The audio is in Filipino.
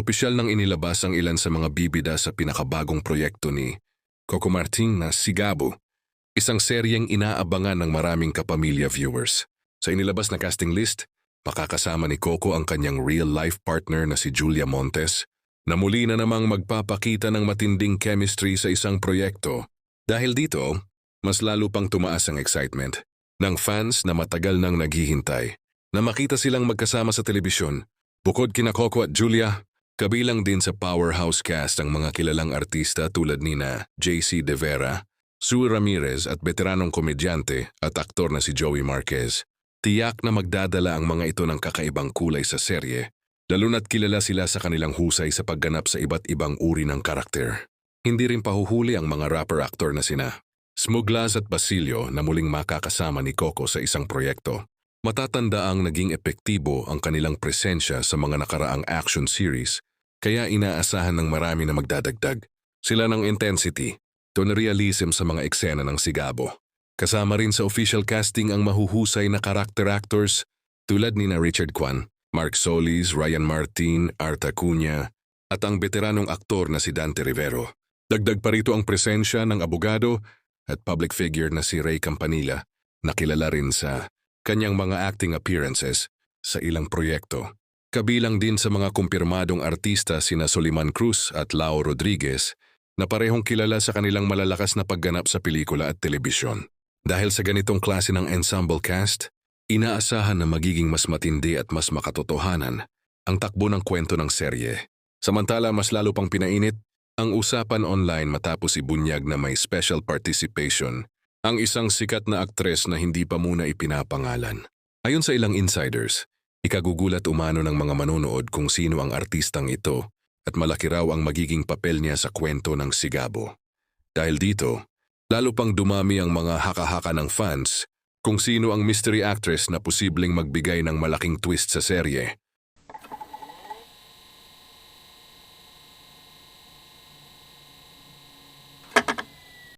Opisyal nang inilabas ang ilan sa mga bibida sa pinakabagong proyekto ni Coco Martin na Sigabo, isang seryeng inaabangan ng maraming kapamilya viewers. Sa inilabas na casting list, makakasama ni Coco ang kanyang real-life partner na si Julia Montes, na muli na namang magpapakita ng matinding chemistry sa isang proyekto. Dahil dito, mas lalo pang tumaas ang excitement ng fans na matagal nang naghihintay na makita silang magkasama sa telebisyon. Bukod kina Coco at Julia, kabilang din sa powerhouse cast ang mga kilalang artista tulad nina JC De Vera, Sue Ramirez at veteranong komedyante at aktor na si Joey Marquez. Tiyak na magdadala ang mga ito ng kakaibang kulay sa serye, lalo na't kilala sila sa kanilang husay sa pagganap sa iba't ibang uri ng karakter. Hindi rin pahuhuli ang mga rapper-actor na sina Smuglas at Basilio na muling makakasama ni Coco sa isang proyekto. Matatanda ang naging epektibo ang kanilang presensya sa mga nakaraang action series, kaya inaasahan ng marami na magdadagdag sila ng intensity, realism sa mga eksena ng Sigabo. Kasama rin sa official casting ang mahuhusay na character actors tulad ni Richard Kwan, Mark Solis, Ryan Martin, Art Acuña, at ang veteranong aktor na si Dante Rivero. Dagdag pa rito ang presensya ng abogado at public figure na si Ray Campanilla, na kilala rin sa kanyang mga acting appearances sa ilang proyekto. Kabilang din sa mga kumpirmadong artista sina Soliman Cruz at Lau Rodriguez, na parehong kilala sa kanilang malalakas na pagganap sa pelikula at telebisyon. Dahil sa ganitong klase ng ensemble cast, inaasahan na magiging mas matindi at mas makatotohanan ang takbo ng kwento ng serye. Samantala, mas lalo pang pinainit ang usapan online matapos ibunyag na may special participation ang isang sikat na aktres na hindi pa muna ipinapangalan. Ayon sa ilang insiders, ikagugulat umano ng mga manonood kung sino ang artistang ito at malaki raw ang magiging papel niya sa kwento ng Sigabo. Dahil dito, lalo pang dumami ang mga haka-haka ng fans kung sino ang mystery actress na posibleng magbigay ng malaking twist sa serye.